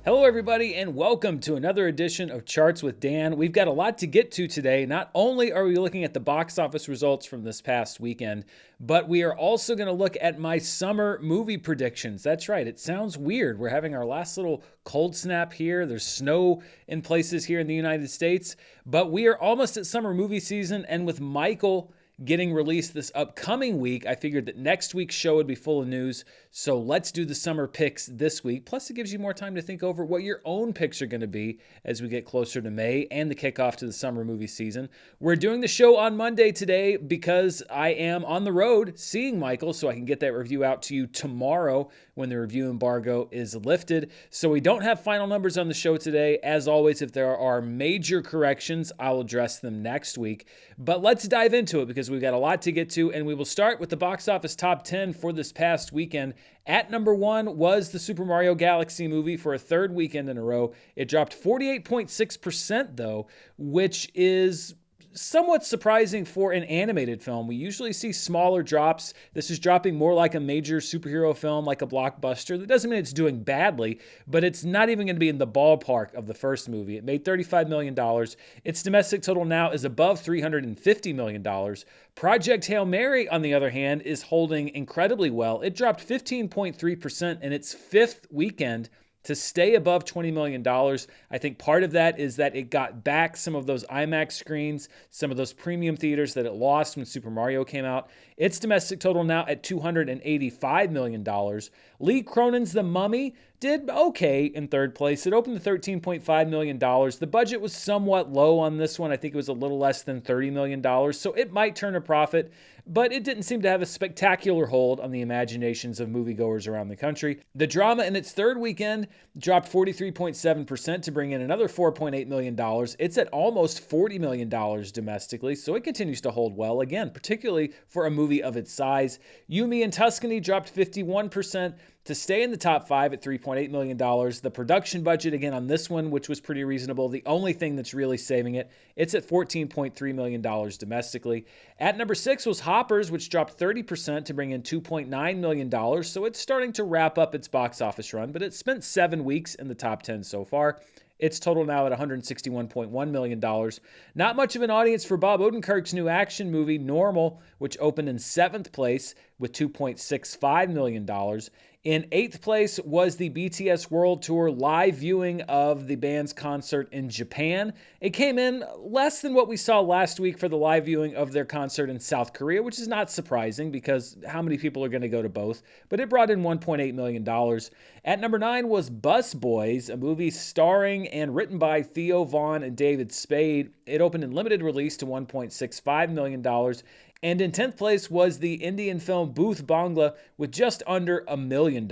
Hello, everybody, and welcome to another edition of Charts with Dan. We've got a lot to get to today. Not only are we looking at the box office results from this past weekend, but we are also going to look at my summer movie predictions. That's right, it sounds weird. We're having our last little cold snap here. There's snow in places here in the United States, but we are almost at summer movie season, and with Michael getting released this upcoming week, I figured that next week's show would be full of news. So let's do the summer picks this week. Plus, it gives you more time to think over what your own picks are going to be as we get closer to May and the kickoff to the summer movie season. We're doing the show on Monday today because I am on the road seeing Michael, so I can get that review out to you tomorrow when the review embargo is lifted. So we don't have final numbers on the show today. As always, if there are major corrections, I'll address them next week. But let's dive into it because we've got a lot to get to, and we will start with the box office top 10 for this past weekend. At number 1 was the Super Mario Galaxy movie for a third weekend in a row. It dropped 48.6% though, which is somewhat surprising for an animated film. We usually see smaller drops. This is dropping more like a major superhero film, like a blockbuster. That doesn't mean it's doing badly, but it's not even going to be in the ballpark of the first movie. It made $35 million. Its domestic total now is above $350 million. Project Hail Mary, on the other hand, is holding incredibly well. It dropped 15.3% in its fifth weekend to stay above $20 million. I think part of that is that it got back some of those IMAX screens, some of those premium theaters that it lost when Super Mario came out. Its domestic total now at $285 million. Lee Cronin's The Mummy did okay in third place. It opened to $13.5 million. The budget was somewhat low on this one. I think it was a little less than $30 million, so it might turn a profit, but it didn't seem to have a spectacular hold on the imaginations of moviegoers around the country. The Drama in its third weekend dropped 43.7% to bring in another $4.8 million. It's at almost $40 million domestically, so it continues to hold well, again, particularly for a movie of its size. Yumi and Tuscany dropped 51% to stay in the top 5 at $3.8 million. The production budget, again, on this one, which was pretty reasonable, the only thing that's really saving it, it's at $14.3 million domestically. At number 6 was Hoppers, which dropped 30% to bring in $2.9 million, so it's starting to wrap up its box office run, but it's spent 7 weeks in the top 10 so far. Its total now at $161.1 million. Not much of an audience for Bob Odenkirk's new action movie, Normal, which opened in 7th place with $2.65 million. In 8th place was the BTS World Tour live viewing of the band's concert in Japan. It came in less than what we saw last week for the live viewing of their concert in South Korea, which is not surprising because how many people are going to go to both? But it brought in $1.8 million. At number 9 was Bus Boys, a movie starring and written by Theo Vaughn and David Spade. It opened in limited release to $1.65 million. And in 10th place was the Indian film Booth Bangla with just under $1 million.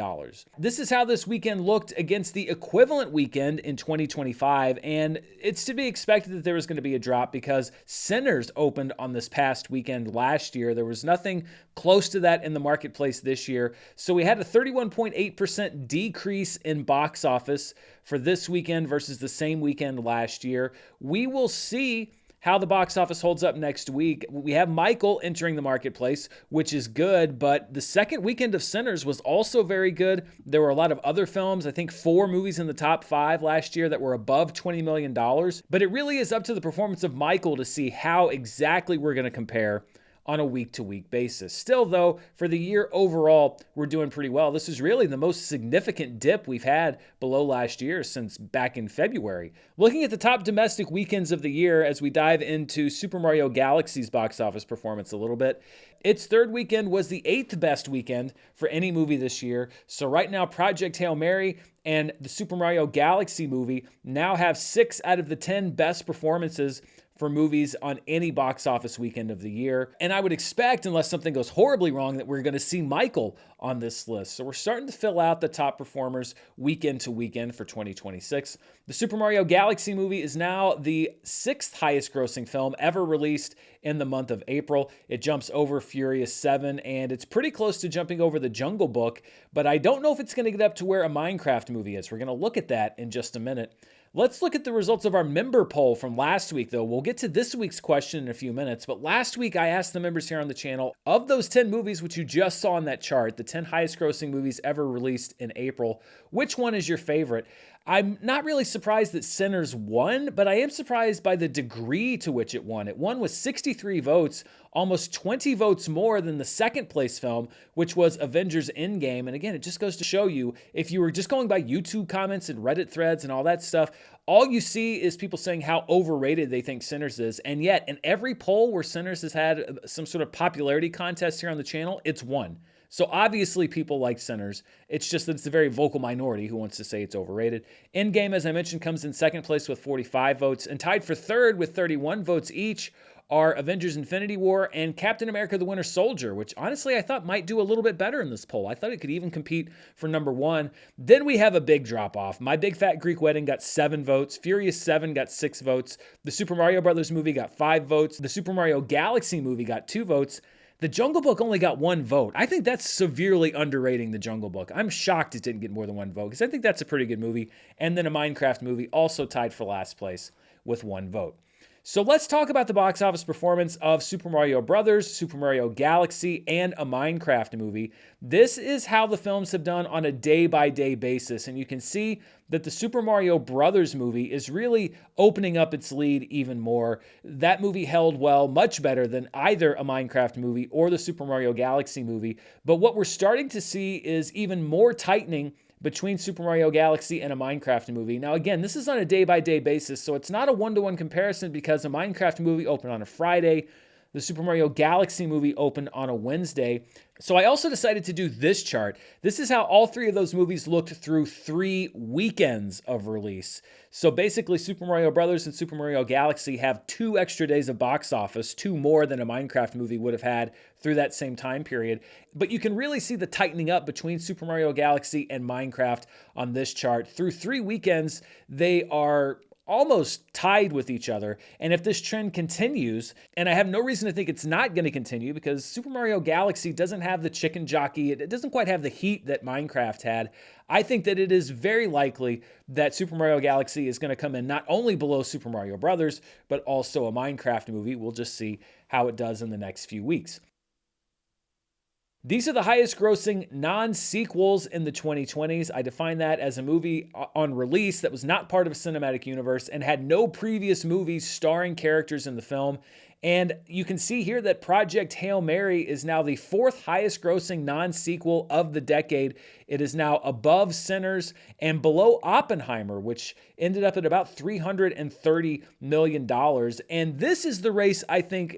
This is how this weekend looked against the equivalent weekend in 2025, and it's to be expected that there was going to be a drop because Sinners opened on this past weekend last year. There was nothing close to that in the marketplace this year, so we had a 31.8% decrease in box office for this weekend versus the same weekend last year. We will see how the box office holds up next week. We have Michael entering the marketplace, which is good, but the second weekend of Sinners was also very good. There were a lot of other films, I think 4 movies in the top 5 last year that were above $20 million, but it really is up to the performance of Michael to see how exactly we're going to compare on a week-to-week basis. Still, though, for the year overall, we're doing pretty well. This is really the most significant dip we've had below last year since back in February. Looking at the top domestic weekends of the year as we dive into Super Mario Galaxy's box office performance a little bit, its third weekend was the 8th best weekend for any movie this year. So right now, Project Hail Mary and the Super Mario Galaxy movie now have 6 out of the 10 best performances for movies on any box office weekend of the year. And I would expect, unless something goes horribly wrong, that we're going to see Michael on this list. So we're starting to fill out the top performers weekend to weekend for 2026. The Super Mario Galaxy movie is now the 6th highest grossing film ever released in the month of April. It jumps over Furious 7, and it's pretty close to jumping over The Jungle Book, but I don't know if it's going to get up to where a Minecraft movie is. We're going to look at that in just a minute. Let's look at the results of our member poll from last week, though. We'll get to this week's question in a few minutes, but last week I asked the members here on the channel, of those 10 movies which you just saw on that chart, the 10 highest grossing movies ever released in April, which one is your favorite? I'm not really surprised that Sinners won, but I am surprised by the degree to which it won. It won with 63 votes, almost 20 votes more than the second place film, which was Avengers Endgame. And again, it just goes to show you, if you were just going by YouTube comments and Reddit threads and all that stuff, all you see is people saying how overrated they think Sinners is. And yet, in every poll where Sinners has had some sort of popularity contest here on the channel, it's won. So obviously people like Sinners. It's just that it's a very vocal minority who wants to say it's overrated. Endgame, as I mentioned, comes in second place with 45 votes, and tied for third with 31 votes each are Avengers Infinity War and Captain America the Winter Soldier, which honestly I thought might do a little bit better in this poll. I thought it could even compete for number one. Then we have a big drop off. My Big Fat Greek Wedding got 7 votes. Furious 7 got 6 votes. The Super Mario Brothers movie got 5 votes. The Super Mario Galaxy movie got 2 votes. The Jungle Book only got 1 vote. I think that's severely underrating The Jungle Book. I'm shocked it didn't get more than 1 vote because I think that's a pretty good movie. And then a Minecraft movie also tied for last place with 1 vote. So let's talk about the box office performance of Super Mario Brothers, Super Mario Galaxy, and a Minecraft movie. This is how the films have done on a day-by-day basis, and you can see that the Super Mario Brothers movie is really opening up its lead even more. That movie held well, much better than either a Minecraft movie or the Super Mario Galaxy movie. But what we're starting to see is even more tightening between Super Mario Galaxy and a Minecraft movie. Now, again, this is on a day-by-day basis, so it's not a one-to-one comparison because a Minecraft movie opened on a Friday, the Super Mario Galaxy movie opened on a Wednesday. So I also decided to do this chart. This is how all 3 of those movies looked through 3 weekends of release. So basically, Super Mario Brothers and Super Mario Galaxy have 2 extra days of box office, 2 more than a Minecraft movie would have had through that same time period. But you can really see the tightening up between Super Mario Galaxy and Minecraft on this chart. Through 3 weekends, they are almost tied with each other. And if this trend continues, and I have no reason to think it's not going to continue because Super Mario Galaxy doesn't have the chicken jockey, it doesn't quite have the heat that Minecraft had, I think that it is very likely that Super Mario Galaxy is going to come in not only below Super Mario Brothers, but also a Minecraft movie. We'll just see how it does in the next few weeks. These are the highest grossing non-sequels in the 2020s. I define that as a movie on release that was not part of a cinematic universe and had no previous movies starring characters in the film. And you can see here that Project Hail Mary is now the 4th highest grossing non-sequel of the decade. It is now above Sinners and below Oppenheimer, which ended up at about $330 million. And this is the race, I think,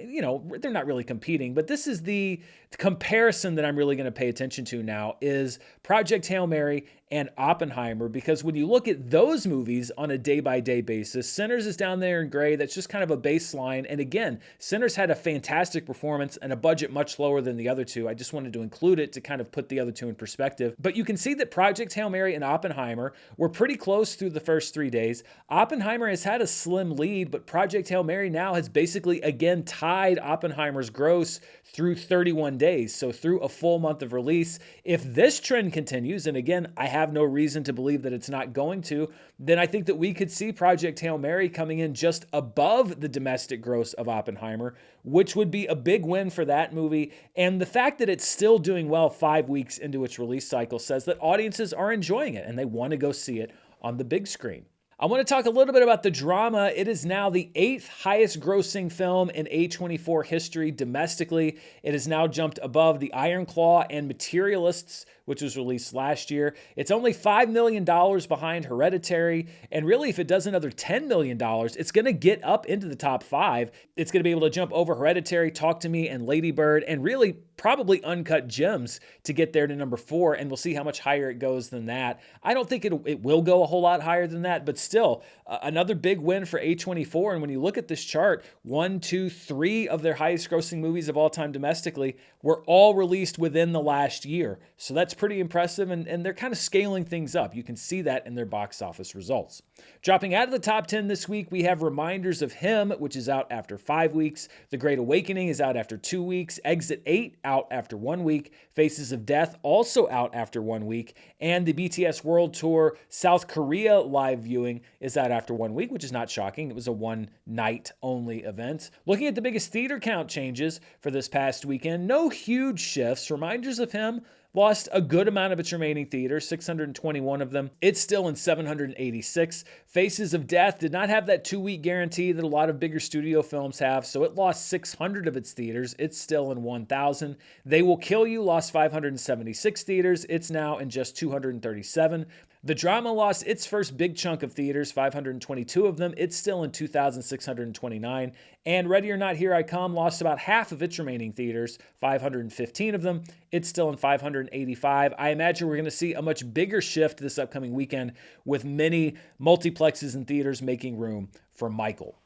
they're not really competing, but this is the comparison that I'm really going to pay attention to now is Project Hail Mary and Oppenheimer, because when you look at those movies on a day-by-day basis, Sinners is down there in gray. That's just kind of a baseline. And again, Sinners had a fantastic performance and a budget much lower than the other 2. I just wanted to include it to kind of put the other 2 in perspective. But you can see that Project Hail Mary and Oppenheimer were pretty close through the first 3 days. Oppenheimer has had a slim lead, but Project Hail Mary now has basically again tied Oppenheimer's gross through 31 days. So through a full month of release. If this trend continues, and again, I have no reason to believe that it's not going to, then I think that we could see Project Hail Mary coming in just above the domestic gross of Oppenheimer, which would be a big win for that movie. And the fact that it's still doing well 5 weeks into its release cycle says that audiences are enjoying it and they want to go see it on the big screen. I want to talk a little bit about the drama. It is now the 8th highest grossing film in A24 history domestically. It has now jumped above The Iron Claw and Materialists, which was released last year. It's only $5 million behind Hereditary. And really, if it does another $10 million, it's going to get up into the top 5. It's going to be able to jump over Hereditary, Talk to Me, and Lady Bird, and really probably Uncut Gems to get there to number 4. And we'll see how much higher it goes than that. I don't think it will go a whole lot higher than that, but still, another big win for A24. And when you look at this chart, 1, 2, 3 of their highest grossing movies of all time domestically were all released within the last year. So that's pretty impressive, and they're kind of scaling things up. You can see that in their box office results. Dropping out of the top 10 this week, we have Reminders of Him, which is out after 5 weeks. The Great Awakening is out after 2 weeks. Exit 8 out after 1 week. Faces of Death also out after 1 week. And the BTS World Tour South Korea live viewing is out after 1 week, which is not shocking. It was a one-night only event. Looking at the biggest theater count changes for this past weekend, no huge shifts. Reminders of Him lost a good amount of its remaining theaters, 621 of them. It's still in 786. Faces of Death did not have that 2-week guarantee that a lot of bigger studio films have, so it lost 600 of its theaters. It's still in 1,000. They Will Kill You lost 576 theaters. It's now in just 237. The Drama lost its first big chunk of theaters, 522 of them. It's still in 2,629. And Ready or Not, Here I Come lost about half of its remaining theaters, 515 of them. It's still in 585. I imagine we're going to see a much bigger shift this upcoming weekend with many multiplexes and theaters making room for Michael.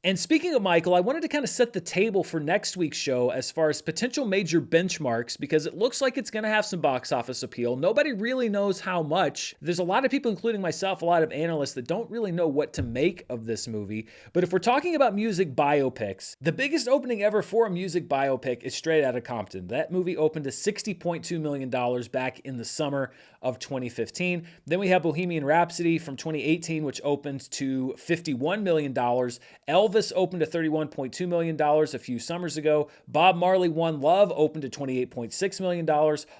And speaking of Michael, I wanted to kind of set the table for next week's show as far as potential major benchmarks, because it looks like it's going to have some box office appeal. Nobody really knows how much. There's a lot of people, including myself, a lot of analysts that don't really know what to make of this movie. But if we're talking about music biopics, the biggest opening ever for a music biopic is Straight Outta Compton. That movie opened to $60.2 million back in the summer of 2015. Then we have Bohemian Rhapsody from 2018, which opened to $51 million. Elvis opened to $31.2 million a few summers ago. Bob Marley One Love opened to $28.6 million.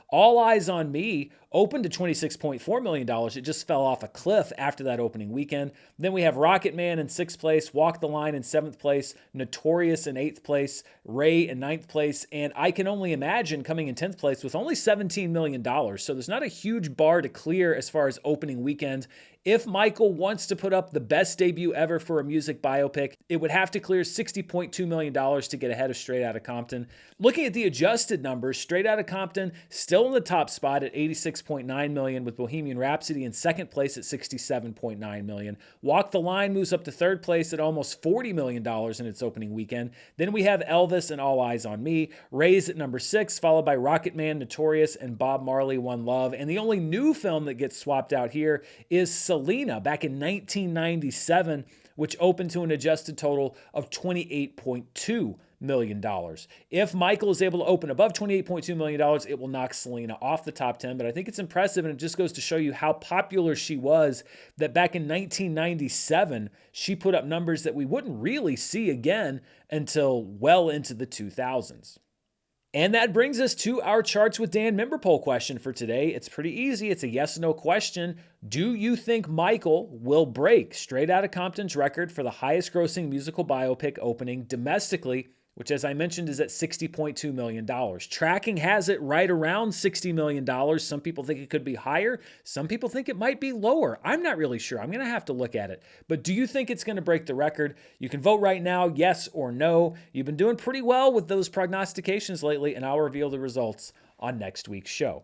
All Eyes on Me opened to $26.4 million. It just fell off a cliff after that opening weekend. Then we have Rocket Man in 6th place, Walk the Line in 7th place, Notorious in 8th place, Ray in 9th place, and I Can Only Imagine coming in 10th place with only $17 million. So there's not a huge bar to clear as far as opening weekend. If Michael wants to put up the best debut ever for a music biopic, it would have to clear $60.2 million to get ahead of Straight Outta Compton. Looking at the adjusted numbers, Straight Outta Compton still in the top spot at $86.9 million, with Bohemian Rhapsody in 2nd place at $67.9 million. Walk the Line moves up to 3rd place at almost $40 million in its opening weekend. Then we have Elvis and All Eyes on Me. Ray's at number 6, followed by Rocket Man, Notorious, and Bob Marley One Love. And the only new film that gets swapped out here is Selena back in 1997, which opened to an adjusted total of $28.2 million. If Michael is able to open above $28.2 million, it will knock Selena off the top 10, but I think it's impressive, and it just goes to show you how popular she was, that back in 1997, she put up numbers that we wouldn't really see again until well into the 2000s. And that brings us to our Charts with Dan member poll question for today. It's pretty easy. It's a yes/no question. Do you think Michael will break Straight Outta Compton's record for the highest grossing musical biopic opening domestically, which, as I mentioned, is at $60.2 million. Tracking has it right around $60 million. Some people think it could be higher. Some people think it might be lower. I'm not really sure. I'm going to have to look at it. But do you think it's going to break the record? You can vote right now, yes or no. You've been doing pretty well with those prognostications lately, and I'll reveal the results on next week's show.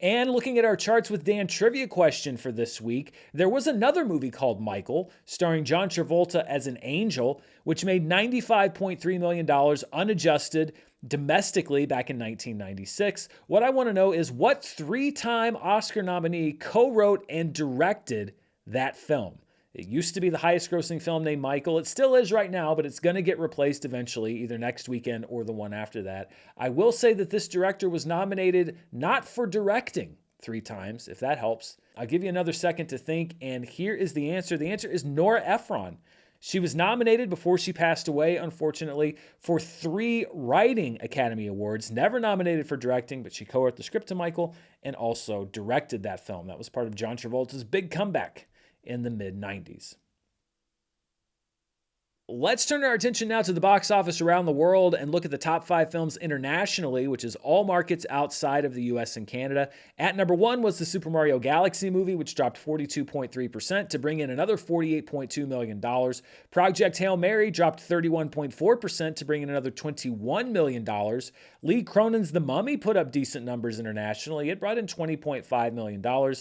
And looking at our Charts with Dan trivia question for this week, there was another movie called Michael, starring John Travolta as an angel, which made $95.3 million unadjusted domestically back in 1996. What I want to know is what 3-time Oscar nominee co-wrote and directed that film? It used to be the highest grossing film named Michael. It still is right now, but it's going to get replaced eventually, either next weekend or the one after that. I will say that this director was nominated not for directing 3 times, if that helps. I'll give you another second to think, and here is the answer. The answer is Nora Ephron. She was nominated before she passed away, unfortunately, for 3 Writing Academy Awards. Never nominated for directing, but she co-wrote the script to Michael and also directed that film. That was part of John Travolta's big comeback in the mid-90s. Let's turn our attention now to the box office around the world and look at the top 5 films internationally, which is all markets outside of the US and Canada. At number 1 was the Super Mario Galaxy movie, which dropped 42.3% to bring in another $48.2 million. Project Hail Mary dropped 31.4% to bring in another $21 million. Lee Cronin's The Mummy put up decent numbers internationally. It brought in $20.5 million.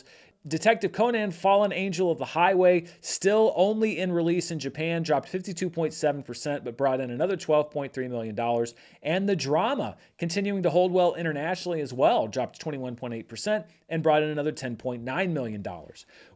Detective Conan, Fallen Angel of the Highway, still only in release in Japan, dropped 52.7%, but brought in another $12.3 million. And The Drama, continuing to hold well internationally as well, dropped 21.8% and brought in another $10.9 million.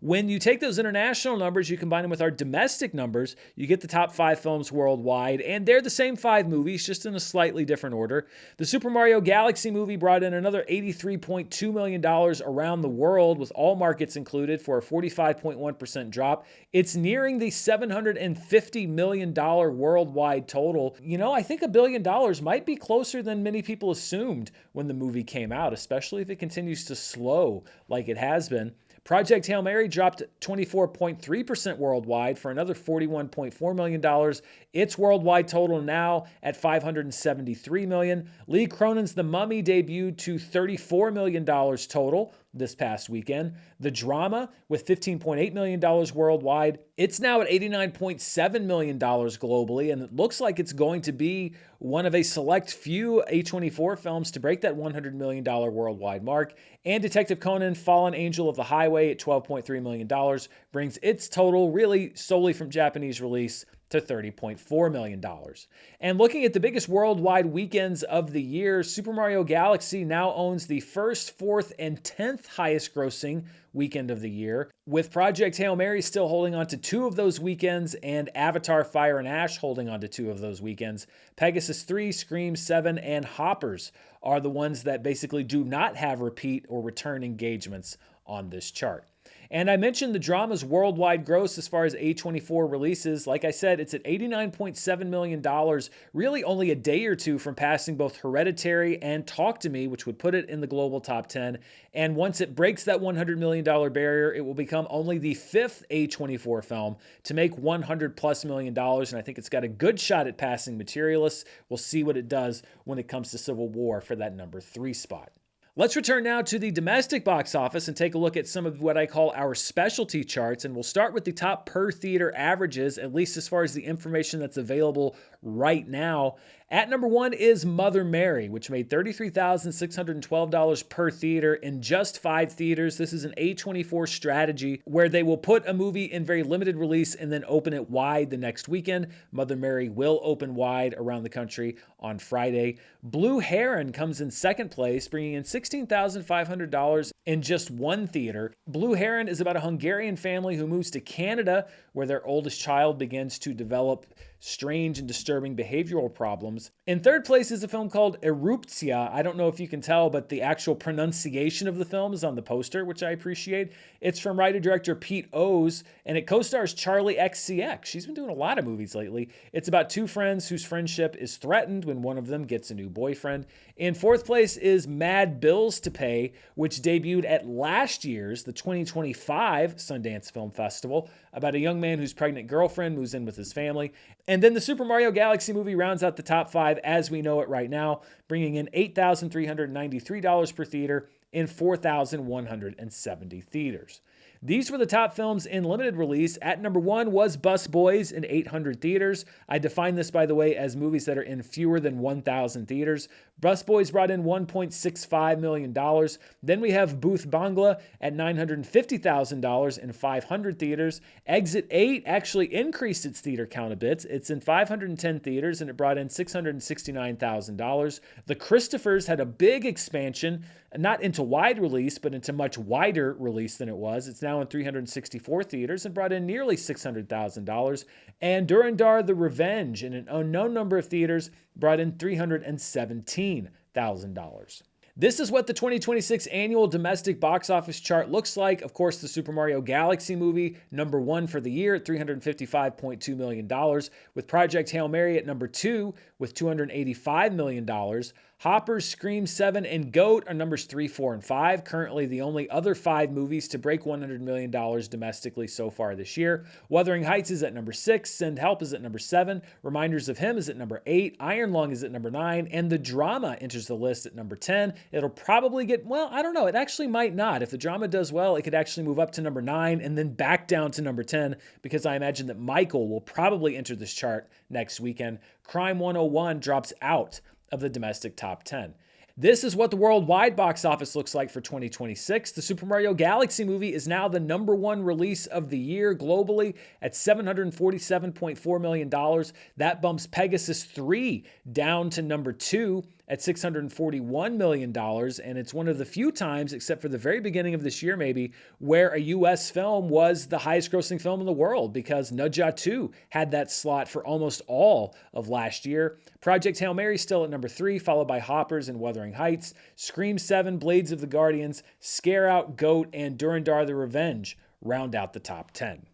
When you take those international numbers, you combine them with our domestic numbers, you get the top 5 films worldwide, and they're the same 5 movies, just in a slightly different order. The Super Mario Galaxy movie brought in another $83.2 million around the world, with all markets markets included, for a 45.1% drop. It's nearing the $750 million worldwide total. You know, I think $1 billion might be closer than many people assumed when the movie came out, especially if it continues to slow like it has been. Project Hail Mary dropped 24.3% worldwide for another $41.4 million. Its worldwide total now at $573 million. Lee Cronin's The Mummy debuted to $34 million total this past weekend. The Drama, with $15.8 million worldwide, it's now at $89.7 million globally, and it looks like it's going to be one of a select few A24 films to break that $100 million worldwide mark. And Detective Conan, Fallen Angel of the Highway at $12.3 million brings its total, really solely from Japanese release, to $30.4 million. And looking at the biggest worldwide weekends of the year, Super Mario Galaxy now owns the first, fourth, and 10th highest grossing weekend of the year, with Project Hail Mary still holding on to 2 of those weekends and Avatar Fire and Ash holding on to 2 of those weekends. Pegasus 3, Scream 7, and Hoppers are the ones that basically do not have repeat or return engagements on this chart. And I mentioned the Drama's worldwide gross as far as A24 releases. Like I said, it's at $89.7 million, really only a day or two from passing both Hereditary and Talk to Me, which would put it in the global top 10. And once it breaks that $100 million barrier, it will become only the 5th A24 film to make $100+ million. And I think it's got a good shot at passing Materialists. We'll see what it does when it comes to Civil War for that number 3 spot. Let's return now to the domestic box office and take a look at some of what I call our specialty charts. And we'll start with the top per theater averages, at least as far as the information that's available right now. At number 1 is Mother Mary, which made $33,612 per theater in just 5 theaters. This is an A24 strategy where they will put a movie in very limited release and then open it wide the next weekend. Mother Mary will open wide around the country on Friday. Blue Heron comes in second place, bringing in $16,500 in just 1 theater. Blue Heron is about a Hungarian family who moves to Canada, where their oldest child begins to develop strange and disturbing behavioral problems. In third place is a film called Erupcja. I don't know if you can tell, but the actual pronunciation of the film is on the poster, which I appreciate. It's from writer-director Pete O's, and it co-stars Charlie XCX. She's been doing a lot of movies lately. It's about 2 friends whose friendship is threatened when one of them gets a new boyfriend. In fourth place is Mad Bills to Pay, which debuted at last year's, the 2025 Sundance Film Festival, about a young man whose pregnant girlfriend moves in with his family. And then the Super Mario Galaxy movie rounds out the top 5 as we know it right now, bringing in $8,393 per theater in 4,170 theaters. These were the top films in limited release. At number 1 was Bus Boys in 800 theaters. I define this, by the way, as movies that are in fewer than 1,000 theaters. Bus Boys brought in $1.65 million. Then we have Booth Bangla at $950,000 in 500 theaters. Exit 8 actually increased its theater count a bit. It's in 510 theaters and it brought in $669,000. The Christophers had a big expansion, not into wide release, but into much wider release than it was. It's now in 364 theaters and brought in nearly $600,000. And Durandar The Revenge, in an unknown number of theaters, brought in $317,000. This is what the 2026 annual domestic box office chart looks like. Of course, the Super Mario Galaxy movie, number 1 for the year at $355.2 million, with Project Hail Mary at number 2 with $285 million. Hoppers, Scream 7, and GOAT are numbers 3, 4, and 5. Currently the only other 5 movies to break $100 million domestically so far this year. Wuthering Heights is at number 6. Send Help is at number 7. Reminders of Him is at number 8. Iron Lung is at number 9. And The Drama enters the list at number 10. It'll probably get, well, I don't know. It actually might not. If The Drama does well, it could actually move up to number 9 and then back down to number 10, because I imagine that Michael will probably enter this chart next weekend. Crime 101 drops out of the domestic top 10. This is what the worldwide box office looks like for 2026. The Super Mario Galaxy movie is now the number 1 release of the year globally at $747.4 million. That bumps Pegasus 3 down to number 2 at $641 million. And it's one of the few times, except for the very beginning of this year maybe, where a U.S. film was the highest grossing film in the world, because Nudja 2 had that slot for almost all of last year. Project Hail Mary still at number 3, followed by Hoppers and Wuthering Heights. Scream 7, Blades of the Guardians, Scare Out, Goat, and Durandar the Revenge round out the top 10.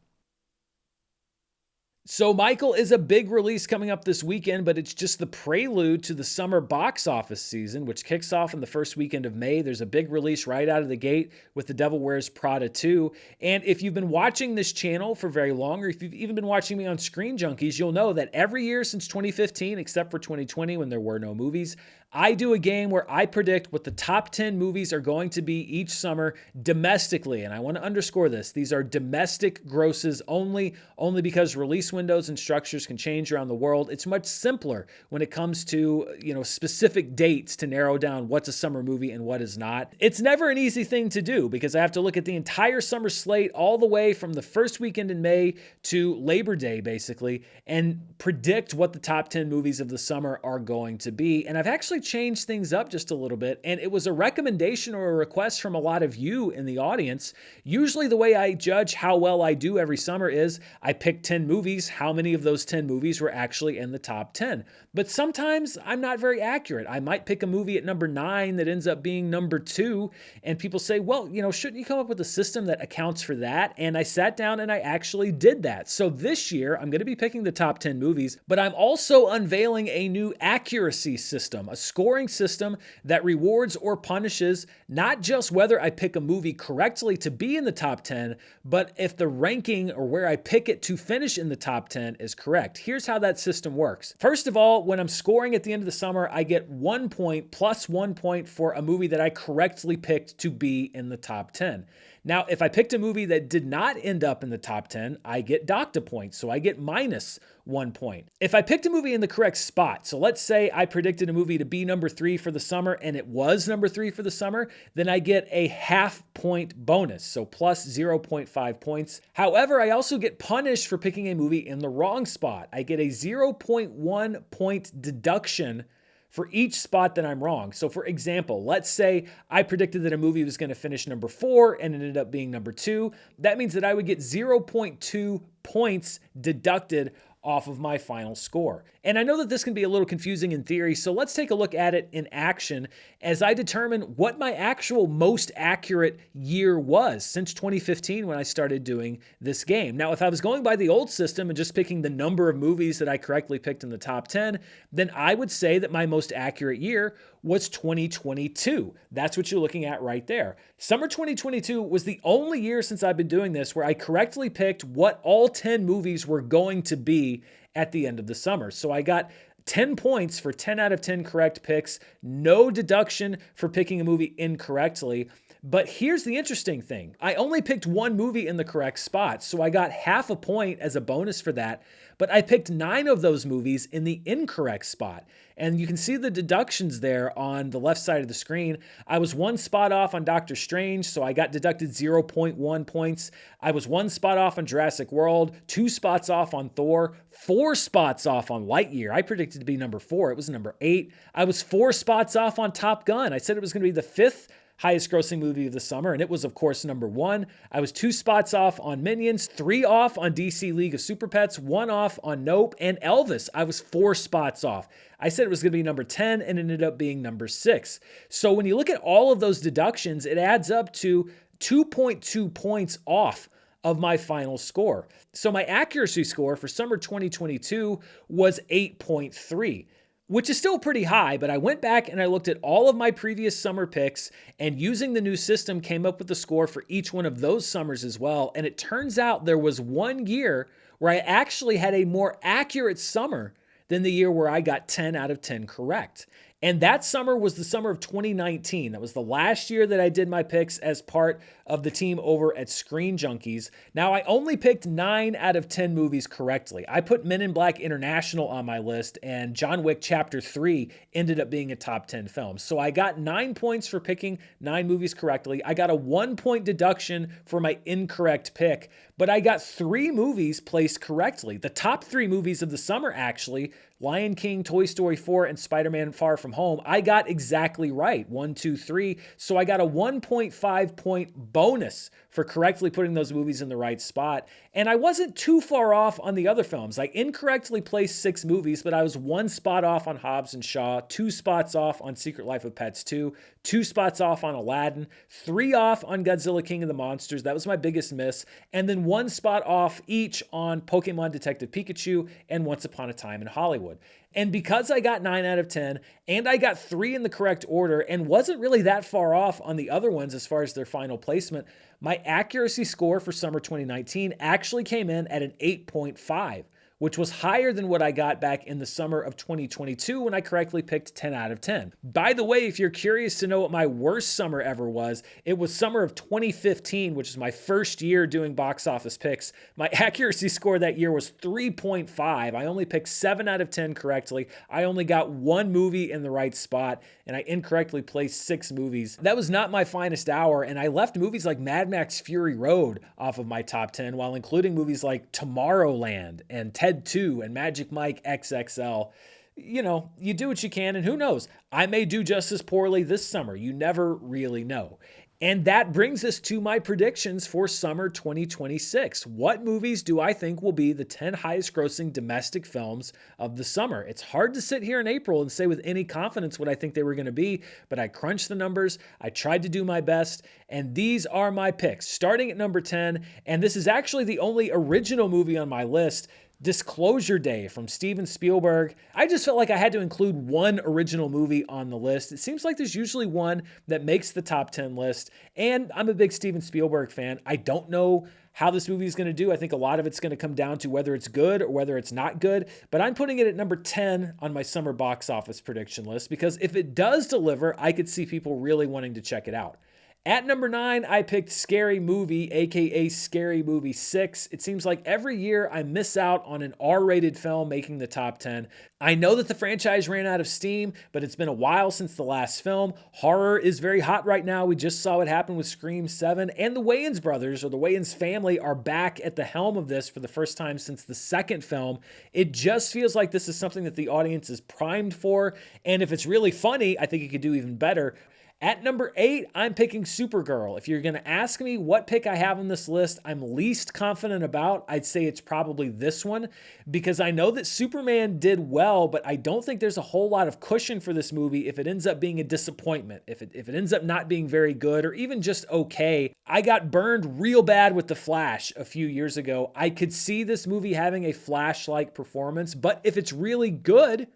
So Michael is a big release coming up this weekend, but it's just the prelude to the summer box office season, which kicks off in the first weekend of May. There's a big release right out of the gate with The Devil Wears Prada 2. And if you've been watching this channel for very long, or if you've even been watching me on Screen Junkies, you'll know that every year since 2015, except for 2020 when there were no movies, I do a game where I predict what the top 10 movies are going to be each summer domestically. And I want to underscore this. These are domestic grosses only because release windows and structures can change around the world. It's much simpler when it comes to, specific dates to narrow down what's a summer movie and what is not. It's never an easy thing to do because I have to look at the entire summer slate all the way from the first weekend in May to Labor Day, basically, and predict what the top 10 movies of the summer are going to be. And I've actually changed things up just a little bit, and it was a recommendation or a request from a lot of you in the audience. Usually the way I judge how well I do every summer is I pick 10 movies, how many of those 10 movies were actually in the top 10. But sometimes I'm not very accurate. I might pick a movie at number 9 that ends up being number 2, and people say, well, shouldn't you come up with a system that accounts for that? And I sat down and I actually did that. So this year, I'm going to be picking the top 10 movies, but I'm also unveiling a new accuracy system, a scoring system that rewards or punishes not just whether I pick a movie correctly to be in the top 10, but if the ranking or where I pick it to finish in the top 10 is correct. Here's how that system works. First of all, when I'm scoring at the end of the summer, I get 1 point plus 1 point for a movie that I correctly picked to be in the top 10. Now, if I picked a movie that did not end up in the top 10, I get docked a point, so I get minus 1 point. If I picked a movie in the correct spot, so let's say I predicted a movie to be number 3 for the summer and it was number 3 for the summer, then I get a half point bonus, so plus 0.5 points. However, I also get punished for picking a movie in the wrong spot. I get a 0.1 point deduction for each spot that I'm wrong. So for example, let's say I predicted that a movie was going to finish number 4 and it ended up being number 2. That means that I would get 0.2 points deducted off of my final score. And I know that this can be a little confusing in theory, so let's take a look at it in action as I determine what my actual most accurate year was since 2015 when I started doing this game. Now, if I was going by the old system and just picking the number of movies that I correctly picked in the top 10, then I would say that my most accurate year was 2022. That's what you're looking at right there. Summer 2022 was the only year since I've been doing this where I correctly picked what all 10 movies were going to be at the end of the summer. So I got 10 points for 10 out of 10 correct picks, no deduction for picking a movie incorrectly. But here's the interesting thing. I only picked one movie in the correct spot, so I got half a point as a bonus for that, but I picked 9 of those movies in the incorrect spot. And you can see the deductions there on the left side of the screen. I was 1 spot off on Doctor Strange, so I got deducted 0.1 points. I was 1 spot off on Jurassic World, 2 spots off on Thor, 4 spots off on Lightyear. I predicted to be number 4. It was number 8. I was 4 spots off on Top Gun. I said it was going to be the 5th highest grossing movie of the summer, and it was, of course, number 1. I was 2 spots off on Minions, 3 off on DC League of Super Pets, 1 off on Nope, and Elvis. I was 4 spots off. I said it was going to be number 10 and it ended up being number 6. So when you look at all of those deductions, it adds up to 2.2 points off of my final score. So my accuracy score for summer 2022 was 8.3. Which is still pretty high, but I went back and I looked at all of my previous summer picks and using the new system came up with the score for each one of those summers as well. And it turns out there was one year where I actually had a more accurate summer than the year where I got 10 out of 10 correct. And that summer was the summer of 2019. That was the last year that I did my picks as part of the team over at Screen Junkies. Now, I only picked 9 out of 10 movies correctly. I put Men in Black International on my list, and John Wick Chapter 3 ended up being a top 10 film. So I got 9 points for picking 9 movies correctly. I got a 1 point deduction for my incorrect pick, but I got 3 movies placed correctly. The top 3 movies of the summer, actually, Lion King, Toy Story 4, and Spider-Man Far From Home, I got exactly right. 1, 2, 3. So I got a 1.5 point bonus for correctly putting those movies in the right spot. And I wasn't too far off on the other films. I incorrectly placed 6 movies, but I was 1 spot off on Hobbs and Shaw, 2 spots off on Secret Life of Pets 2, 2 spots off on Aladdin, 3 off on Godzilla King of the Monsters. That was my biggest miss. And then 1 spot off each on Pokemon Detective Pikachu and Once Upon a Time in Hollywood. And because I got 9 out of 10 and I got 3 in the correct order and wasn't really that far off on the other ones as far as their final placement, my accuracy score for summer 2019 actually came in at an 8.5, which was higher than what I got back in the summer of 2022 when I correctly picked 10 out of 10. By the way, if you're curious to know what my worst summer ever was, it was summer of 2015, which is my first year doing box office picks. My accuracy score that year was 3.5. I only picked 7 out of 10 correctly. I only got 1 movie in the right spot, and I incorrectly placed 6 movies. That was not my finest hour, and I left movies like Mad Max Fury Road off of my top 10, while including movies like Tomorrowland and Ted 2 and Magic Mike XXL. You know, you do what you can, and who knows? I may do just as poorly this summer. You never really know. And that brings us to my predictions for summer 2026. What movies do I think will be the 10 highest grossing domestic films of the summer? It's hard to sit here in April and say with any confidence what I think they were going to be, but I crunched the numbers, I tried to do my best, and these are my picks. Starting at number 10, and this is actually the only original movie on my list, Disclosure Day from Steven Spielberg. I just felt like I had to include one original movie on the list. It seems like there's usually one that makes the top 10 list, and I'm a big Steven Spielberg fan. I don't know how this movie is going to do. I think a lot of it's going to come down to whether it's good or whether it's not good, but I'm putting it at number 10 on my summer box office prediction list because if it does deliver, I could see people really wanting to check it out. At number 9, I picked Scary Movie, aka Scary Movie 6. It seems like every year I miss out on an R-rated film making the top 10. I know that the franchise ran out of steam, but it's been a while since the last film. Horror is very hot right now. We just saw what happened with Scream 7, and the Wayans brothers, or the Wayans family, are back at the helm of this for the first time since the second film. It just feels like this is something that the audience is primed for, and if it's really funny, I think it could do even better. At number 8, I'm picking Supergirl. If you're going to ask me what pick I have on this list I'm least confident about, I'd say it's probably this one because I know that Superman did well, but I don't think there's a whole lot of cushion for this movie if it ends up being a disappointment, if it ends up not being very good or even just okay. I got burned real bad with The Flash a few years ago. I could see this movie having a Flash-like performance, but if it's really good,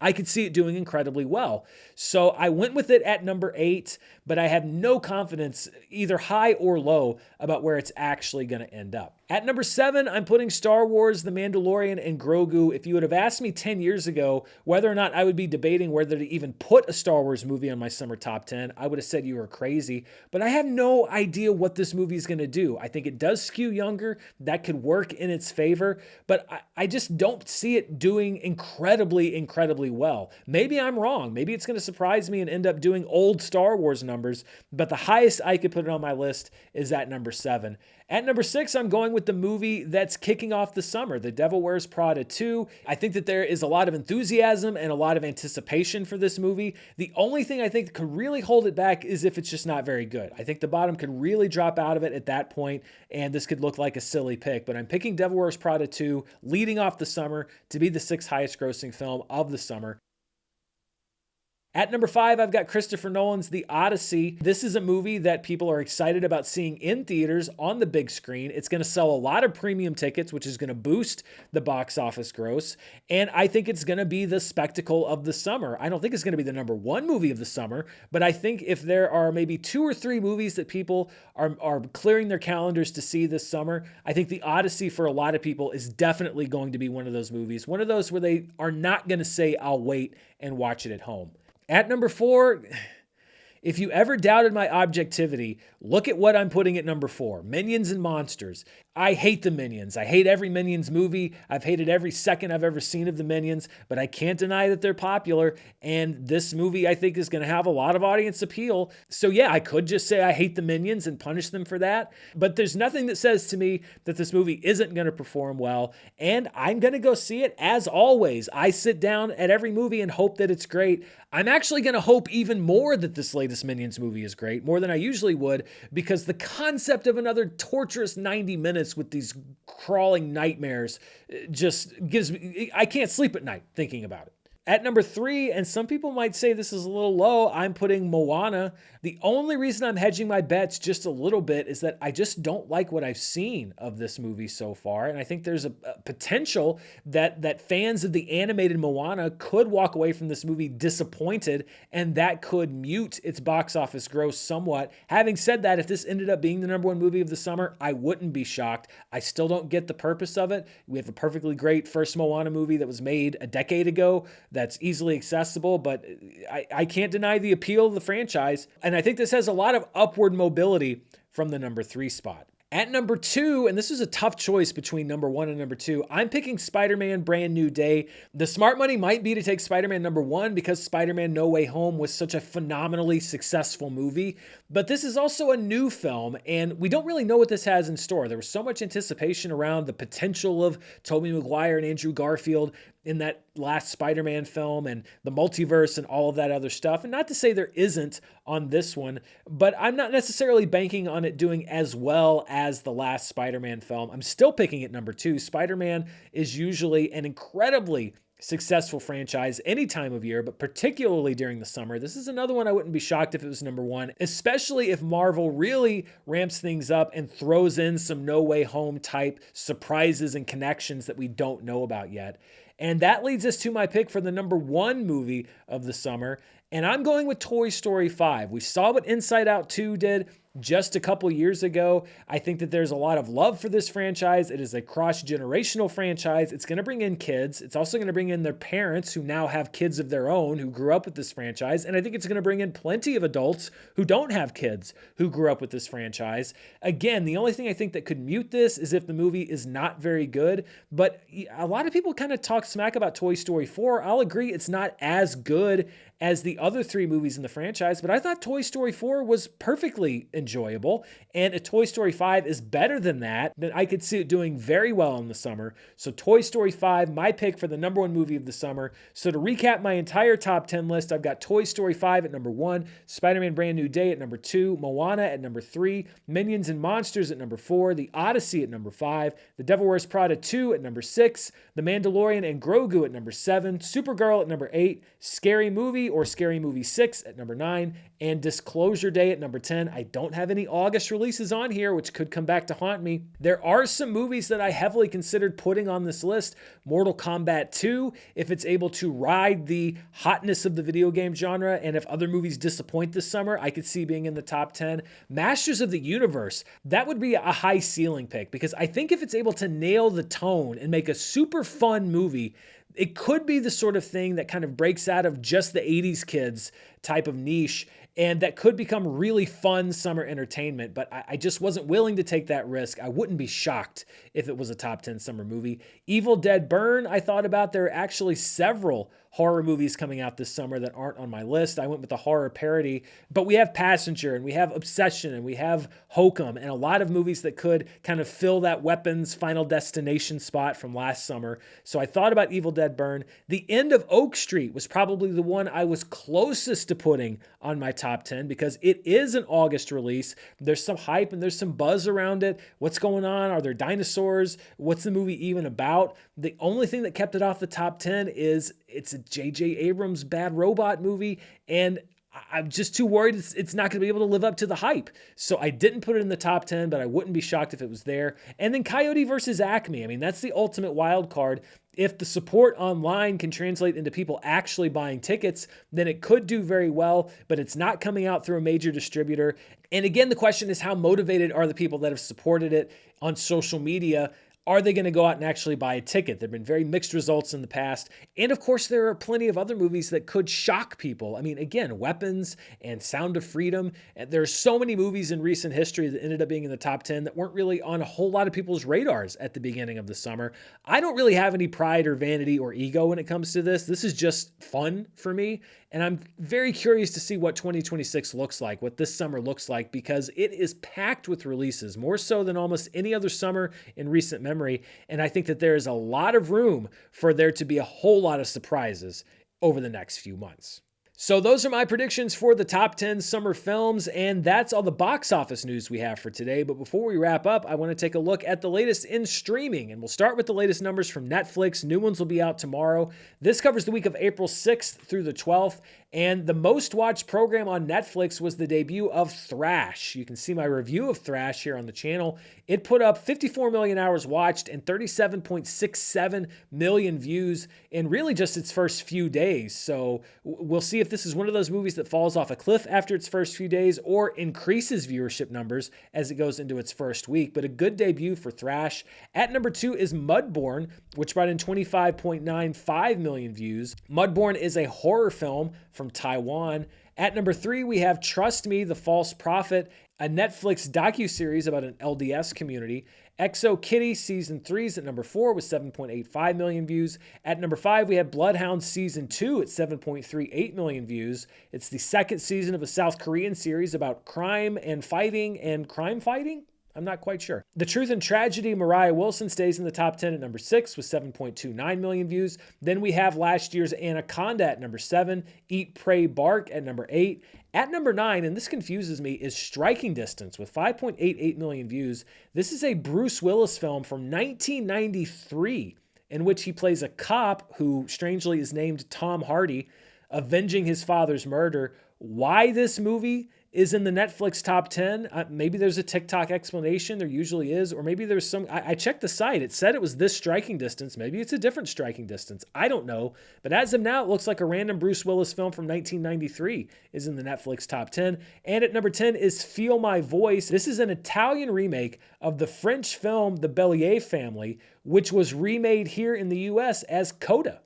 I could see it doing incredibly well. So I went with it at number 8, but I have no confidence, either high or low, about where it's actually going to end up. At number 7, I'm putting Star Wars, The Mandalorian, and Grogu. If you would have asked me 10 years ago whether or not I would be debating whether to even put a Star Wars movie on my summer top 10, I would have said you were crazy. But I have no idea what this movie is going to do. I think it does skew younger. That could work in its favor. But I just don't see it doing incredibly well. Maybe I'm wrong. Maybe it's going to surprise me and end up doing old Star Wars numbers. But the highest I could put it on my list is at number 7. At number 6, I'm going with the movie that's kicking off the summer, The Devil Wears Prada 2. I think that there is a lot of enthusiasm and a lot of anticipation for this movie. The only thing I think could really hold it back is if it's just not very good. I think the bottom could really drop out of it at that point, and this could look like a silly pick. But I'm picking Devil Wears Prada 2, leading off the summer, to be the 6th highest grossing film of the summer. At number 5, I've got Christopher Nolan's The Odyssey. This is a movie that people are excited about seeing in theaters on the big screen. It's going to sell a lot of premium tickets, which is going to boost the box office gross. And I think it's going to be the spectacle of the summer. I don't think it's going to be the number 1 movie of the summer, but I think if there are maybe 2 or 3 movies that people are clearing their calendars to see this summer, I think The Odyssey for a lot of people is definitely going to be one of those movies. One of those where they are not going to say, I'll wait and watch it at home. At number 4, If you ever doubted my objectivity, look at what I'm putting at number 4, Minions and Monsters. I hate the Minions. I hate every Minions movie. I've hated every second I've ever seen of the Minions, but I can't deny that they're popular, and this movie I think is going to have a lot of audience appeal. So yeah, I could just say I hate the Minions and punish them for that, but there's nothing that says to me that this movie isn't going to perform well, and I'm going to go see it. As always, I sit down at every movie and hope that it's great. I'm actually going to hope even more that this latest Minions movie is great, more than I usually would, because the concept of another torturous 90 minutes with these crawling nightmares just gives me, I can't sleep at night thinking about it. At number 3, and some people might say this is a little low, I'm putting Moana. The only reason I'm hedging my bets just a little bit is that I just don't like what I've seen of this movie so far. And I think there's a potential that fans of the animated Moana could walk away from this movie disappointed, and that could mute its box office gross somewhat. Having said that, if this ended up being the number 1 movie of the summer, I wouldn't be shocked. I still don't get the purpose of it. We have a perfectly great first Moana movie that was made a decade ago that's easily accessible, but I can't deny the appeal of the franchise. And I think this has a lot of upward mobility from the number 3 spot. At number 2, and this is a tough choice between number 1 and number 2, I'm picking Spider-Man Brand New Day. The smart money might be to take Spider-Man number 1 because Spider-Man No Way Home was such a phenomenally successful movie, but this is also a new film, and we don't really know what this has in store. There was so much anticipation around the potential of Tobey Maguire and Andrew Garfield in that last Spider-Man film and the multiverse and all of that other stuff. And not to say there isn't on this one, but I'm not necessarily banking on it doing as well as the last Spider-Man film. I'm still picking it number 2. Spider-Man is usually an incredibly successful franchise any time of year, but particularly during the summer. This is another one I wouldn't be shocked if it was number 1, especially if Marvel really ramps things up and throws in some No Way Home type surprises and connections that we don't know about yet. And that leads us to my pick for the number 1 movie of the summer. And I'm going with Toy Story 5. We saw what Inside Out 2 did just a couple years ago. I think that there's a lot of love for this franchise. It is a cross-generational franchise. It's going to bring in kids. It's also going to bring in their parents who now have kids of their own who grew up with this franchise. And I think it's going to bring in plenty of adults who don't have kids who grew up with this franchise. Again, the only thing I think that could mute this is if the movie is not very good. But a lot of people kind of talk smack about Toy Story 4. I'll agree it's not as good as the other 3 movies in the franchise, but I thought Toy Story 4 was perfectly enjoyable, and if Toy Story 5 is better than that, then I could see it doing very well in the summer. So Toy Story 5, my pick for the number 1 movie of the summer. So to recap my entire top 10 list, I've got Toy Story 5 at number 1, Spider-Man Brand New Day at number 2, Moana at number 3, Minions and Monsters at number 4, The Odyssey at number 5, The Devil Wears Prada 2 at number 6, The Mandalorian and Grogu at number 7, Supergirl at number 8, Scary Movie or Scary Movie 6 at number 9, and Disclosure Day at number 10. I don't have any August releases on here, which could come back to haunt me. There are some movies that I heavily considered putting on this list. Mortal Kombat 2, if it's able to ride the hotness of the video game genre, and if other movies disappoint this summer, I could see being in the top 10. Masters of the Universe, that would be a high ceiling pick, because I think if it's able to nail the tone and make a super fun movie, it could be the sort of thing that kind of breaks out of just the 80s kids type of niche, and that could become really fun summer entertainment, but I just wasn't willing to take that risk. I wouldn't be shocked if it was a top 10 summer movie. Evil Dead Burn, I thought about. There are actually several horror movies coming out this summer that aren't on my list. I went with the horror parody, but we have Passenger, and we have Obsession, and we have Hokum, and a lot of movies that could kind of fill that Weapons Final Destination spot from last summer. So I thought about Evil Dead Burn. The End of Oak Street was probably the one I was closest to putting on my top 10 because it is an August release. There's some hype and there's some buzz around it. What's going on? Are there dinosaurs? What's the movie even about? The only thing that kept it off the top 10 is it's a J.J. Abrams Bad Robot movie, and I'm just too worried it's not going to be able to live up to the hype. So I didn't put it in the top 10, but I wouldn't be shocked if it was there. And then Coyote versus Acme. I mean, that's the ultimate wild card. If the support online can translate into people actually buying tickets, then it could do very well, but it's not coming out through a major distributor. And again, the question is how motivated are the people that have supported it on social media? Are they going to go out and actually buy a ticket? There have been very mixed results in the past. And of course, there are plenty of other movies that could shock people. I mean, again, Weapons and Sound of Freedom. And there are so many movies in recent history that ended up being in the top 10 that weren't really on a whole lot of people's radars at the beginning of the summer. I don't really have any pride or vanity or ego when it comes to this. This is just fun for me. And I'm very curious to see what 2026 looks like, what this summer looks like, because it is packed with releases, more so than almost any other summer in recent memory. And I think that there is a lot of room for there to be a whole lot of surprises over the next few months. So those are my predictions for the top 10 summer films, and that's all the box office news we have for today. But before we wrap up, I want to take a look at the latest in streaming, and we'll start with the latest numbers from Netflix. New ones will be out tomorrow. This covers the week of April 6th through the 12th, and the most watched program on Netflix was the debut of Thrash. You can see my review of Thrash here on the channel. It put up 54 million hours watched and 37.67 million views in really just its first few days. So we'll see if this is one of those movies that falls off a cliff after its first few days or increases viewership numbers as it goes into its first week. But a good debut for Thrash. At number 2 is Mudbourne, which brought in 25.95 million views. Mudbourne is a horror film from Taiwan. At number 3, we have Trust Me, The False Prophet, a Netflix docuseries about an LDS community. Exo Kitty Season 3 is at number 4 with 7.85 million views. At number 5, we have Bloodhound Season 2 at 7.38 million views. It's the second season of a South Korean series about crime fighting. I'm not quite sure. The Truth and Tragedy, Mariah Wilson stays in the top 10 at number 6 with 7.29 million views. Then we have last year's Anaconda at number 7, Eat, Pray, Bark at number 8. At number 9, and this confuses me, is Striking Distance with 5.88 million views. This is a Bruce Willis film from 1993 in which he plays a cop who strangely is named Tom Hardy, avenging his father's murder. Why this movie is in the Netflix top 10. Maybe there's a TikTok explanation. There usually is. Or maybe there's some... I checked the site. It said it was this Striking Distance. Maybe it's a different Striking Distance. I don't know. But as of now, it looks like a random Bruce Willis film from 1993 is in the Netflix top 10. And at number 10 is Feel My Voice. This is an Italian remake of the French film The Bellier Family, which was remade here in the U.S. as Coda,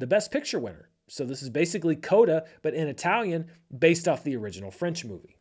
the Best Picture winner. So this is basically Coda, but in Italian, based off the original French movie.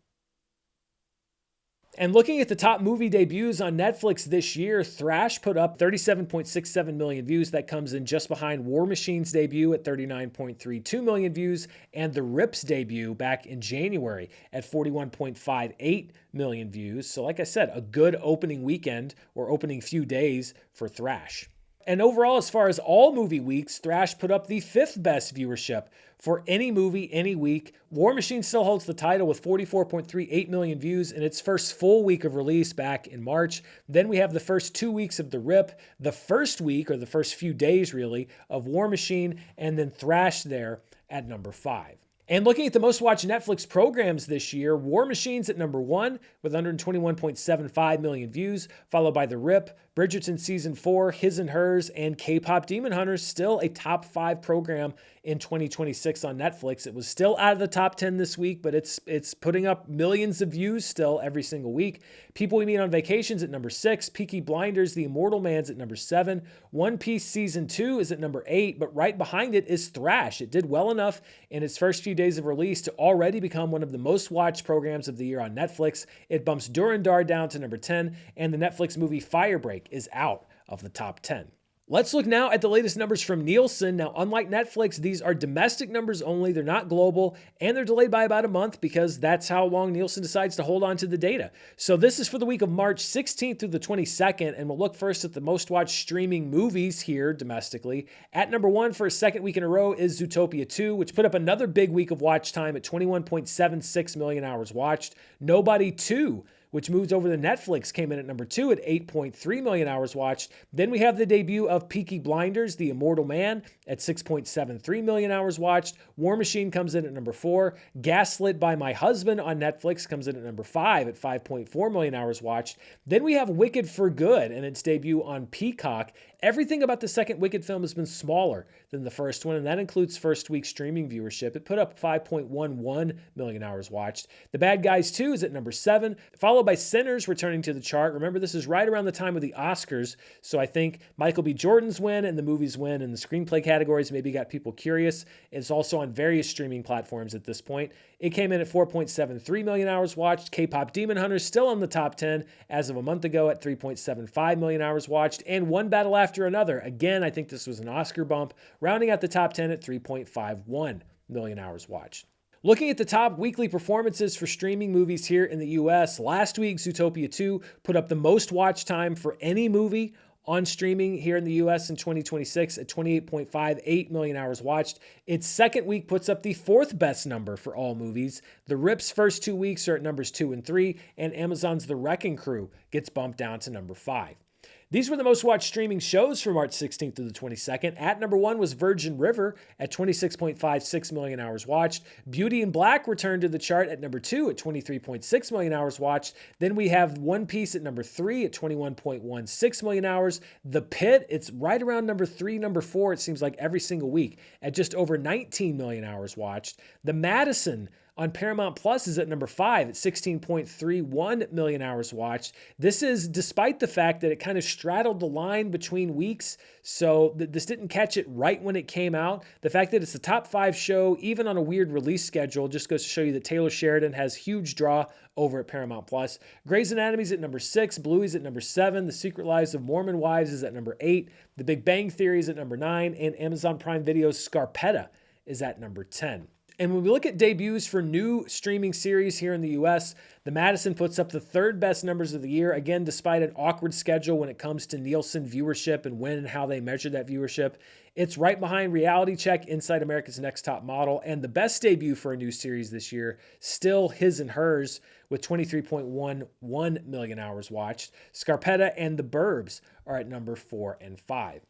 And looking at the top movie debuts on Netflix this year, Thrash put up 37.67 million views. That comes in just behind War Machine's debut at 39.32 million views and The Rip's debut back in January at 41.58 million views. So like I said, a good opening weekend or opening few days for Thrash. And overall, as far as all movie weeks, Thrash put up the 5th best viewership for any movie, any week. War Machine still holds the title with 44.38 million views in its first full week of release back in March. Then we have the first 2 weeks of The Rip, the first week, or the first few days really, of War Machine, and then Thrash there at number 5. And looking at the most watched Netflix programs this year, War Machine's at number 1 with 121.75 million views, followed by The Rip, Bridgerton Season 4, His and Hers, and K-Pop Demon Hunters, still a top 5 program in 2026 on Netflix. It was still out of the top 10 this week, but it's putting up millions of views still every single week. People We Meet on Vacation's at number 6, Peaky Blinders, The Immortal Man's at number 7, One Piece Season 2 is at number 8, but right behind it is Thrash. It did well enough in its first few days of release to already become one of the most watched programs of the year on Netflix. It bumps Durandar down to number 10, and the Netflix movie Firebreak is out of the top 10. Let's look now at the latest numbers from Nielsen. Now, unlike Netflix, these are domestic numbers only. They're not global, and they're delayed by about a month because that's how long Nielsen decides to hold on to the data. So this is for the week of March 16th through the 22nd, and we'll look first at the most watched streaming movies here domestically. At number 1 for a second week in a row is Zootopia 2, which put up another big week of watch time at 21.76 million hours watched. Nobody 2, which moves over to Netflix, came in at number 2 at 8.3 million hours watched. Then we have the debut of Peaky Blinders, The Immortal Man, at 6.73 million hours watched. War Machine comes in at number 4. Gaslit by My Husband on Netflix comes in at number 5 at 5.4 million hours watched. Then we have Wicked for Good and its debut on Peacock Everything about the second Wicked film has been smaller than the first one, and that includes first week streaming viewership. It put up 5.11 million hours watched. The Bad Guys 2 is at number 7, followed by Sinners returning to the chart. Remember, this is right around the time of the Oscars, so I think Michael B. Jordan's win and the movie's win in the screenplay categories maybe got people curious. It's also on various streaming platforms at this point. It came in at 4.73 million hours watched. K-pop Demon Hunters still on the top 10 as of a month ago at 3.75 million hours watched. And One Battle After Another, again, I think this was an Oscar bump, rounding out the top 10 at 3.51 million hours watched. Looking at the top weekly performances for streaming movies here in the US, last week Zootopia 2 put up the most watch time for any movie on streaming here in the US in 2026 at 28.58 million hours watched. Its second week puts up the fourth best number for all movies. The Rip's first 2 weeks are at numbers 2 and 3, and Amazon's The Wrecking Crew gets bumped down to number 5. These were the most watched streaming shows from March 16th through the 22nd. At number 1 was Virgin River at 26.56 million hours watched. Beauty and Black returned to the chart at number 2 at 23.6 million hours watched. Then we have One Piece at number 3 at 21.16 million hours. The Pit, it's right around number 3, number 4, it seems like every single week at just over 19 million hours watched. The Madison on Paramount Plus is at number 5 at 16.31 million hours watched. This is despite the fact that it kind of straddled the line between weeks, so this didn't catch it right when it came out. The fact that it's a top 5 show, even on a weird release schedule, just goes to show you that Taylor Sheridan has huge draw over at Paramount Plus. Grey's Anatomy's at number 6, Bluey's at number 7, The Secret Lives of Mormon Wives is at number 8, The Big Bang Theory is at number 9, and Amazon Prime Video's Scarpetta is at number 10. And when we look at debuts for new streaming series here in the US, The Madison puts up the third best numbers of the year, again, despite an awkward schedule when it comes to Nielsen viewership and when and how they measure that viewership. It's right behind Reality Check, Inside America's Next Top Model, and the best debut for a new series this year, still His and Hers, with 23.11 million hours watched. Scarpetta and The Burbs are at number 4 and 5.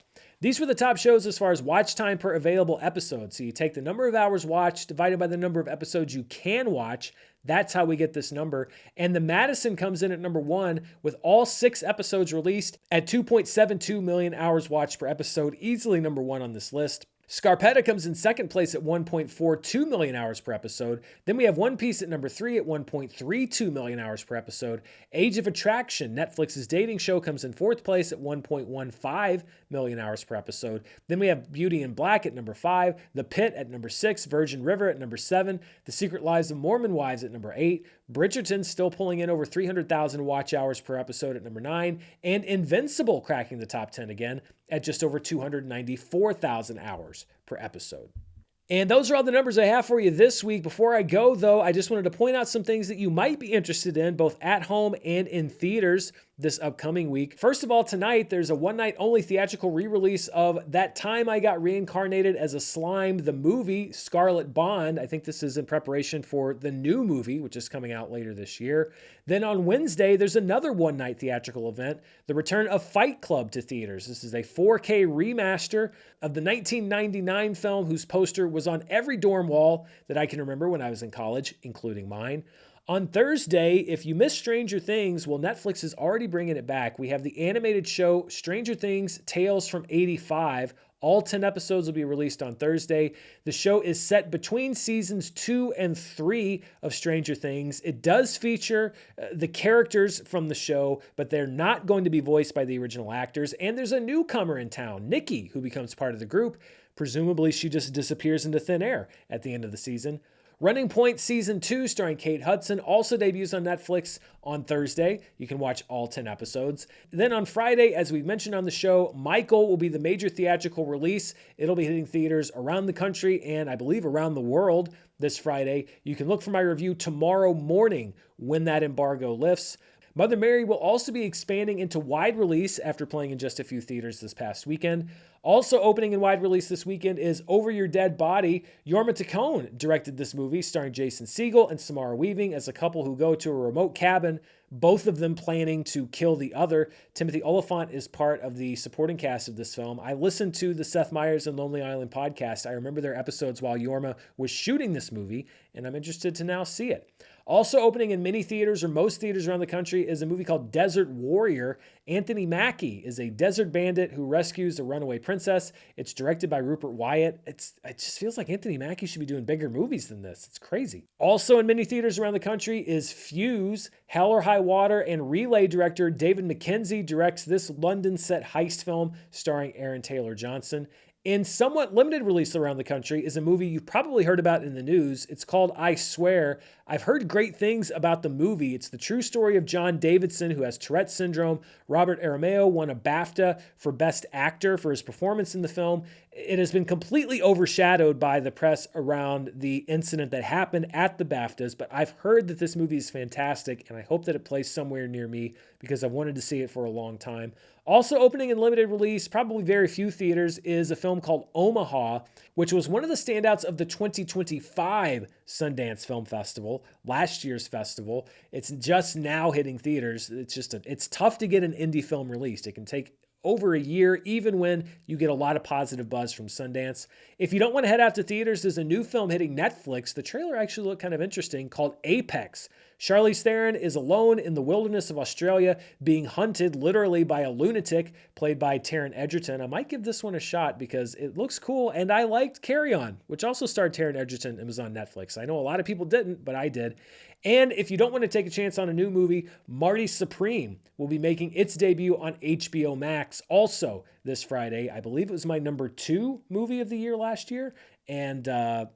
These were the top shows as far as watch time per available episode. So you take the number of hours watched divided by the number of episodes you can watch. That's how we get this number. And The Madison comes in at number 1 with all 6 episodes released at 2.72 million hours watched per episode, easily number 1 on this list. Scarpetta comes in second place at 1.42 million hours per episode. Then we have One Piece at number 3 at 1.32 million hours per episode. Age of Attraction, Netflix's dating show, comes in fourth place at 1.15 million hours per episode. Then we have Beauty and Black at number 5, The Pit at number 6, Virgin River at number 7, The Secret Lives of Mormon Wives at number 8, Bridgerton still pulling in over 300,000 watch hours per episode at number 9, and Invincible cracking the top 10 again at just over 294,000 hours per episode. And those are all the numbers I have for you this week. Before I go, though, I just wanted to point out some things that you might be interested in, both at home and in theaters this upcoming week. First of all, tonight, there's a one-night-only theatrical re-release of That Time I Got Reincarnated as a Slime, the movie, Scarlet Bond. I think this is in preparation for the new movie, which is coming out later this year. Then on Wednesday, there's another one-night theatrical event, the return of Fight Club to theaters. This is a 4K remaster of the 1999 film whose poster was on every dorm wall that I can remember when I was in college, including mine. On Thursday, if you missed Stranger Things, well, Netflix is already bringing it back. We have the animated show Stranger Things Tales from 85. All 10 episodes will be released on Thursday. The show is set between seasons 2 and 3 of Stranger Things. It does feature the characters from the show, but they're not going to be voiced by the original actors. And there's a newcomer in town, Nikki, who becomes part of the group. Presumably, she just disappears into thin air at the end of the season. Running Point Season 2, starring Kate Hudson, also debuts on Netflix on Thursday. You can watch all 10 episodes. Then on Friday, as we mentioned on the show, Michael will be the major theatrical release. It'll be hitting theaters around the country and I believe around the world this Friday. You can look for my review tomorrow morning when that embargo lifts. Mother Mary will also be expanding into wide release after playing in just a few theaters this past weekend. Also opening in wide release this weekend is Over Your Dead Body. Jorma Taccone directed this movie, starring Jason Segel and Samara Weaving as a couple who go to a remote cabin, both of them planning to kill the other. Timothy Oliphant is part of the supporting cast of this film. I listened to the Seth Meyers and Lonely Island podcast. I remember their episodes while Jorma was shooting this movie, and I'm interested to now see it. Also opening in many theaters, or most theaters around the country, is a movie called Desert Warrior. Anthony Mackie is a desert bandit who rescues a runaway princess. It's directed by Rupert Wyatt. It just feels like Anthony Mackie should be doing bigger movies than this. It's crazy. Also in many theaters around the country is Fuse. Hell or High Water and Relay director David Mackenzie directs this London set heist film starring Aaron Taylor Johnson. In somewhat limited release around the country is a movie you've probably heard about in the news. It's called I Swear. I've heard great things about the movie. It's the true story of John Davidson, who has Tourette's syndrome. Robert Aramayo won a BAFTA for Best Actor for his performance in the film. It has been completely overshadowed by the press around the incident that happened at the BAFTAs, but I've heard that this movie is fantastic, and I hope that it plays somewhere near me because I've wanted to see it for a long time. Also opening in limited release, probably very few theaters, is a film called Omaha, which was one of the standouts of the 2025 Sundance Film Festival, last year's festival. It's just now hitting theaters. It's tough to get an indie film released. It can take over a year, even when you get a lot of positive buzz from Sundance. If you don't want to head out to theaters, there's a new film hitting Netflix. The trailer actually looked kind of interesting, called Apex. Charlize Theron is alone in the wilderness of Australia, being hunted literally by a lunatic, played by Taron Egerton. I might give this one a shot because it looks cool, and I liked Carry On, which also starred Taron Egerton and was on Netflix. I know a lot of people didn't, but I did. And if you don't want to take a chance on a new movie, Marty Supreme will be making its debut on HBO Max also this Friday. I believe it was my number 2 movie of the year last year, and I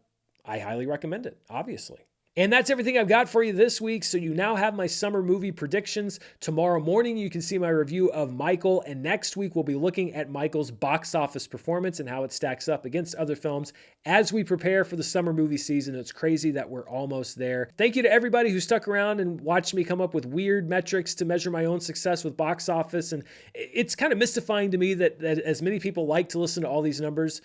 highly recommend it, obviously. And that's everything I've got for you this week. So you now have my summer movie predictions. Tomorrow morning, you can see my review of Michael. And next week, we'll be looking at Michael's box office performance and how it stacks up against other films as we prepare for the summer movie season. It's crazy that we're almost there. Thank you to everybody who stuck around and watched me come up with weird metrics to measure my own success with box office. And it's kind of mystifying to me that as many people like to listen to all these numbers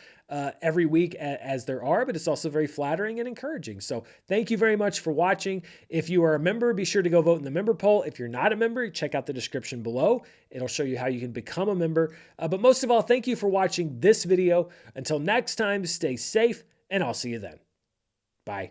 every week as there are, but it's also very flattering and encouraging. So thank you very much for watching. If you are a member, be sure to go vote in the member poll. If you're not a member, check out the description below. It'll show you how you can become a member. But most of all, thank you for watching this video. Until next time, stay safe, and I'll see you then. Bye.